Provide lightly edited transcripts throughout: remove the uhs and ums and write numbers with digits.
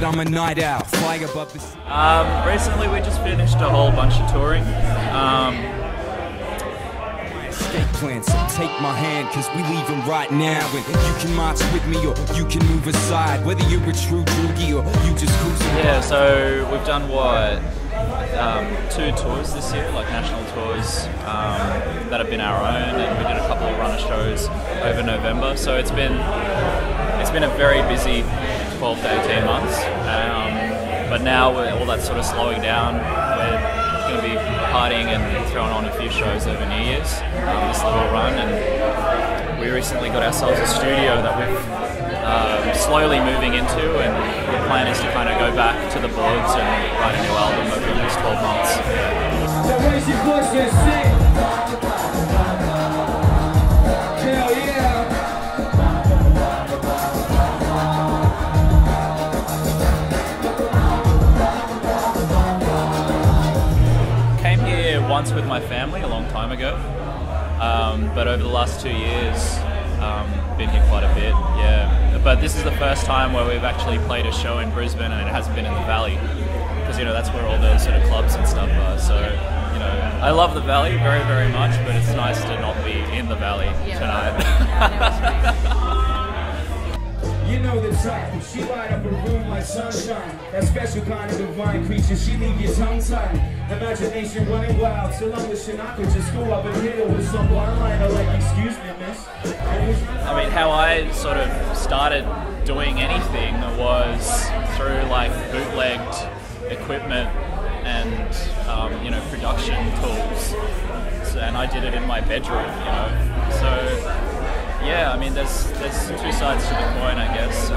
said I'm a night owl, fly above the... Recently we just finished a whole bunch of touring. Escape plan, so take my hand, cause we leaving right now. And you can march with me or you can move aside, whether you're a true droogie or you just cruising. Yeah, so we've done what? 2 tours this year, like national tours that have been our own, and we did a couple of runner shows over November. So it's been a very busy 12 to 18 months. But now all that's sort of slowing down. We're going to be partying and throwing on a few shows over New Year's, this little run, and we recently got ourselves a studio that we've slowly moving into, and the plan is to kind of go back to the boards and write a new album over the next 12 months. Hell yeah! Came here once with my family a long time ago, but over the last 2 years, been here quite a bit, yeah. But this is the first time where we've actually played a show in Brisbane, and it hasn't been in the Valley, because that's where all the sort of clubs and stuff are. So I love the Valley very, very much, but it's nice to not be in the Valley tonight. You know the type, she light up a room like sunshine. That special kind of divine creature, she leave your tongue tied. Imagination running wild, till I'm wishing I could just go up and hit her with some one-liner like, excuse me, miss. I mean, how I sort of started doing anything was through like bootlegged equipment and production tools. And I did it in my bedroom, So yeah, I mean, there's 2 sides to the coin, I guess.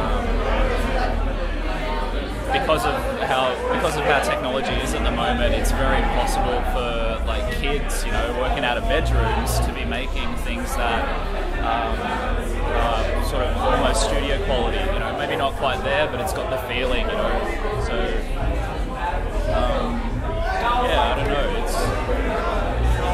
Because of how technology is at the moment, it's very possible for like kids, working out of bedrooms, to be making things that are sort of almost studio quality. Maybe not quite there, but it's got the feeling. So yeah, I don't know.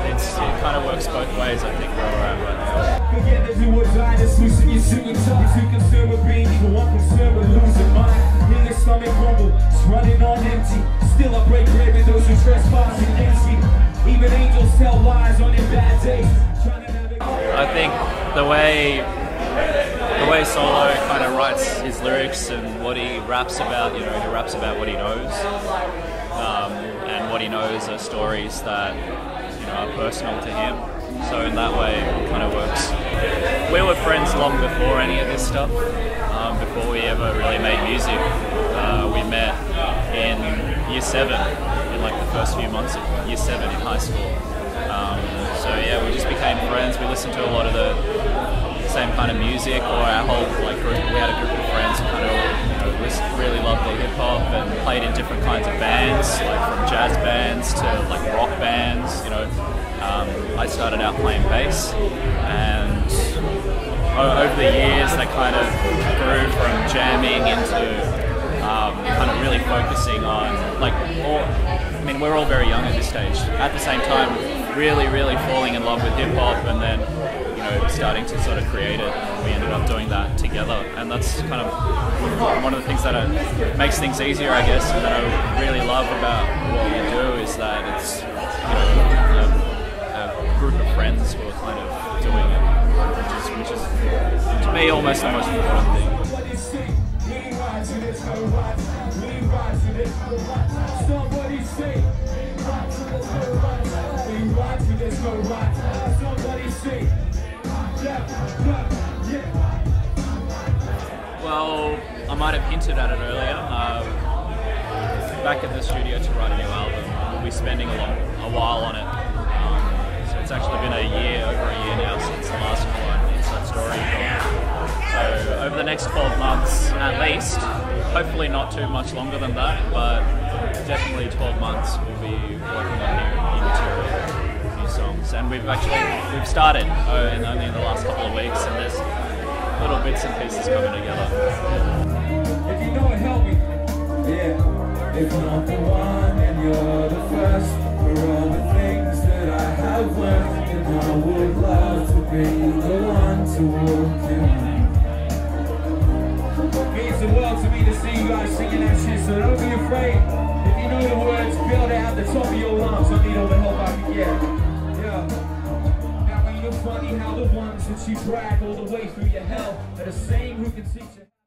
It kind of works both ways, I think, where we're at right now. Forget to do what diners, loosen your suit and tie. Too concerned with being evil, I'm concerned with losing mine. Hear your stomach rumble, it's running on empty. Still I break bread with those who trespass against me. Even angels tell lies on their bad days. I think the way Solo kind of writes his lyrics and what he raps about, he raps about what he knows. And what he knows are stories that are personal to him. So in that way, it kind of works. We were friends long before any of this stuff. Before we ever really made music, we met in Year 7, in like the first few months of Year 7 in high school. So yeah, we just became friends. We listened to a lot of the same kind of music, or our whole group. We had a group of friends who kind of really loved the hip hop and played in different kinds of bands, like from jazz bands to like rock bands. I started out playing bass, and over the years they kind of grew from jamming into kind of really focusing on we're all very young at this stage. At the same time, really falling in love with hip hop, and then starting to sort of create it. We ended up doing that together, and that's kind of one of the things that makes things easier, I guess, and that I really love about what we do is that it's a group of friends who are kind of doing it, which is to me almost the most important thing. Well, I might have hinted at it earlier. Back at the studio to write a new album. We'll be spending a while on it. So it's actually been over a year now since the last one, Inside Story. So over the next 12 months at least, hopefully not too much longer than that, but definitely 12 months we'll be working on new material, new songs. And we've started only in the last couple of weeks, and there's little bits and pieces coming together. If you know it, help me. Yeah. If not the one, and you're the first. For all the things that I have learned, and I would love to be the one to walk in. means the world to me to see you guys singing that shit, so don't be afraid. If you know the words, build it out the top of your lungs. I need all the help I can get. Yeah. Now ain't it funny how the ones that you drag all the way through your hell are the same who can teach you.